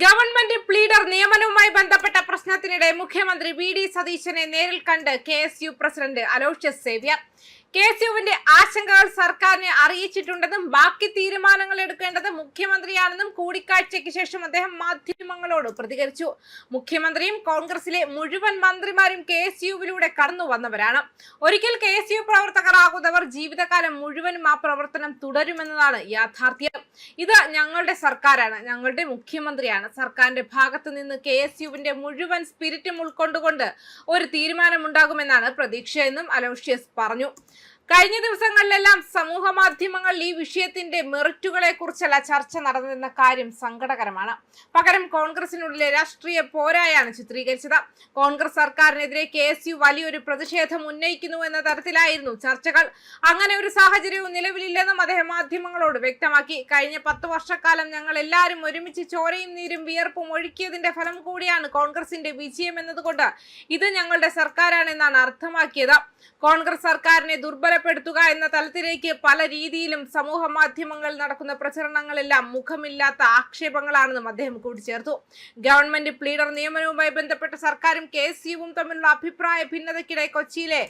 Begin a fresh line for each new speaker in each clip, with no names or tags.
Government pleader നിയമനവുമായി ബന്ധപ്പെട്ട പ്രശ്നത്തിനിടെ മുഖ്യമന്ത്രി VD. സതീശനെ നേരിൽ കണ്ട് കെ.എസ്.യു. പ്രസിഡന്റ് അലോഷ്യസ് സേവ്യർ. കെ.എസ്.യുവിന്റെ ആശങ്കകൾ സർക്കാരിനെ അറിയിച്ചിട്ടുണ്ടെന്നും ബാക്കി തീരുമാനങ്ങൾ എടുക്കേണ്ടത് മുഖ്യമന്ത്രിയാണെന്നും കൂടിക്കാഴ്ചയ്ക്ക് ശേഷം അദ്ദേഹം മാധ്യമങ്ങളോട് പ്രതികരിച്ചു. മുഖ്യമന്ത്രിയും കോൺഗ്രസിലെ മുഴുവൻ മന്ത്രിമാരും കെ.എസ്.യുവിലൂടെ കടന്നു വന്നവരാണ്. ഒരിക്കൽ കെ.എസ്.യു. പ്രവർത്തകരാകുന്നവർ ജീവിതകാലം മുഴുവനും ആ പ്രവർത്തനം തുടരുമെന്നതാണ് യാഥാർത്ഥ്യം. ഇത് ഞങ്ങളുടെ സർക്കാരാണ്, ഞങ്ങളുടെ മുഖ്യമന്ത്രിയാണ്. സർക്കാരിന്റെ ഭാഗത്തു നിന്ന് കെ.എസ്.യുവിന്റെ മുഴുവൻ സ്പിരിറ്റും ഉൾക്കൊണ്ടുകൊണ്ട് ഒരു തീരുമാനമുണ്ടാകുമെന്നാണ് പ്രതീക്ഷയെന്നും അലോഷ്യസ് പറഞ്ഞു. കഴിഞ്ഞ ദിവസങ്ങളിലെല്ലാം സമൂഹ മാധ്യമങ്ങളിൽ ഈ വിഷയത്തിന്റെ മെറിറ്റുകളെ കുറിച്ചല്ല ചർച്ച നടന്നതെന്ന കാര്യം സങ്കടകരമാണ്. പകരം കോൺഗ്രസിനുള്ളിലെ രാഷ്ട്രീയ പോരായാണ് ചിത്രീകരിച്ചത്. കോൺഗ്രസ് സർക്കാരിനെതിരെ കെ.എസ്.യു. വലിയൊരു പ്രതിഷേധം ഉന്നയിക്കുന്നു എന്ന തരത്തിലായിരുന്നു ചർച്ചകൾ. അങ്ങനെ ഒരു സാഹചര്യവും നിലവിലില്ലെന്നും അദ്ദേഹം മാധ്യമങ്ങളോട് വ്യക്തമാക്കി. കഴിഞ്ഞ 10 വർഷക്കാലം ഞങ്ങൾ എല്ലാവരും ഒരുമിച്ച് ചോരയും നീരും വിയർപ്പും ഒഴുക്കിയതിന്റെ ഫലം കൂടിയാണ് കോൺഗ്രസിന്റെ വിജയം എന്നതുകൊണ്ട് ഇത് ഞങ്ങളുടെ സർക്കാരാണെന്നാണ് അർത്ഥമാക്കിയത്. കോൺഗ്രസ് സർക്കാരിനെ ദുർബലപ്പെടുത്തുക എന്ന തലത്തിലേക്ക് പല രീതിയിലും സമൂഹ മാധ്യമങ്ങളിൽ നടക്കുന്ന പ്രചരണങ്ങളെല്ലാം മുഖമില്ലാത്ത ആക്ഷേപങ്ങളാണെന്നും അദ്ദേഹം കൂട്ടിച്ചേർത്തു. ഗവൺമെന്റ് പ്ലീഡർ നിയമനവുമായി ബന്ധപ്പെട്ട സർക്കാരും കെ.എസ്.യുവും തമ്മിലുള്ള അഭിപ്രായ ഭിന്നതയ്ക്കിടെ കൊച്ചിയിലെ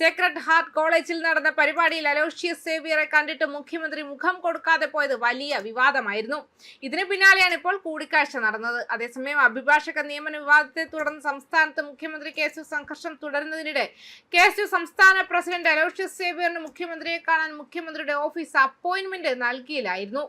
സേക്രഡ് ഹാർട്ട് കോളേജിൽ നടന്ന പരിപാടിയിൽ അലോഷ്യസ് സേവ്യറെ കണ്ടിട്ട് മുഖ്യമന്ത്രി മുഖം കൊടുക്കാതെ പോയത് വലിയ വിവാദമായിരുന്നു. ഇതിന് പിന്നാലെയാണ് ഇപ്പോൾ കൂടിക്കാഴ്ച നടന്നത്. അതേസമയം അഭിഭാഷക നിയമന വിവാദത്തെ തുടർന്ന് സംസ്ഥാനത്ത് മുഖ്യമന്ത്രി കെ.എസ്.യു. സംഘർഷം തുടരുന്നതിനിടെ കെ.എസ്.യു. സംസ്ഥാന പ്രസിഡന്റ് അലോഷ്യസ് സേവ്യറിന് മുഖ്യമന്ത്രിയെ കാണാൻ മുഖ്യമന്ത്രിയുടെ ഓഫീസ് അപ്പോയിന്റ്മെന്റ് നൽകിയില്ലായിരുന്നു.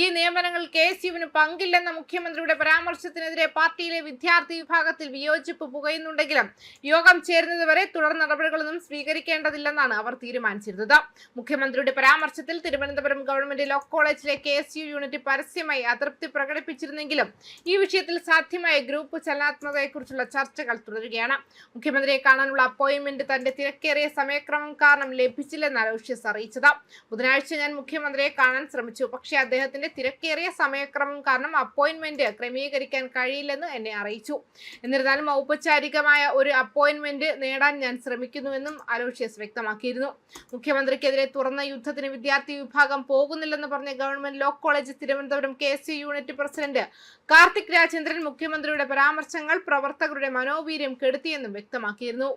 ഈ നിയമനങ്ങളിൽ കെ.എസ്.യുവിന് പങ്കില്ലെന്ന മുഖ്യമന്ത്രിയുടെ പരാമർശത്തിനെതിരെ പാർട്ടിയിലെ വിദ്യാർത്ഥി വിഭാഗത്തിൽ വിയോജിപ്പ് പുകയുന്നുണ്ടെങ്കിലും യോഗം ചേരുന്നതുവരെ തുടർ നടപടികളൊന്നും സ്വീകരിക്കേണ്ടതില്ലെന്നാണ് അവർ തീരുമാനിച്ചിരുന്നത്. മുഖ്യമന്ത്രിയുടെ പരാമർശത്തിൽ തിരുവനന്തപുരം ഗവൺമെന്റ് ലോ കോളേജിലെ കെ.എസ്.യു. യൂണിറ്റ് പരസ്യമായി അതൃപ്തി പ്രകടിപ്പിച്ചിരുന്നെങ്കിലും ഈ വിഷയത്തിൽ സാധ്യമായ ഗ്രൂപ്പ് ചലനാത്മകതയെക്കുറിച്ചുള്ള ചർച്ചകൾ തുടരുകയാണ്. മുഖ്യമന്ത്രിയെ കാണാനുള്ള അപ്പോയിന്റ്മെന്റ് തന്റെ തിരക്കേറിയ സമയക്രമം കാരണം ലഭിച്ചില്ലെന്ന് അലോഷ്യസ് അറിയിച്ചത്. ബുധനാഴ്ച ഞാൻ മുഖ്യമന്ത്രിയെ കാണാൻ ശ്രമിച്ചു, പക്ഷേ അദ്ദേഹത്തിന്റെ തിരക്കേറിയ സമയക്രമം കാരണം അപ്പോയിന്റ്മെന്റ് ക്രമീകരിക്കാൻ കഴിയില്ലെന്ന് എന്നെ അറിയിച്ചു. എന്നിരുന്നാലും ഔപചാരികമായ ഒരു അപ്പോയിന്റ്മെന്റ് നേടാൻ ഞാൻ ശ്രമിക്കുന്നുവെന്നും അലോഷ്യസ് വ്യക്തമാക്കിയിരുന്നു. മുഖ്യമന്ത്രിക്കെതിരെ തുറന്ന യുദ്ധത്തിന് വിദ്യാർത്ഥി വിഭാഗം പോകുന്നില്ലെന്ന് പറഞ്ഞ government law college Thiruvananthapuram KSU. Unit president Karthik Rajendran മുഖ്യമന്ത്രിയുടെ പരാമർശങ്ങൾ പ്രവർത്തകരുടെ മനോവീര്യം കെടുത്തിയെന്നും വ്യക്തമാക്കിയിരുന്നു.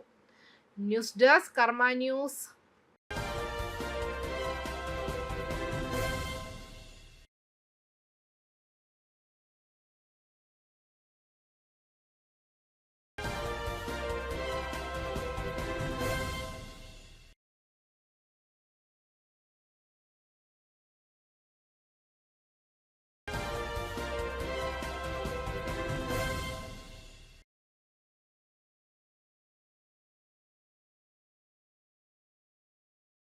ന്യൂസ് ഡെസ്ക് കർമ്മ ന്യൂസ്.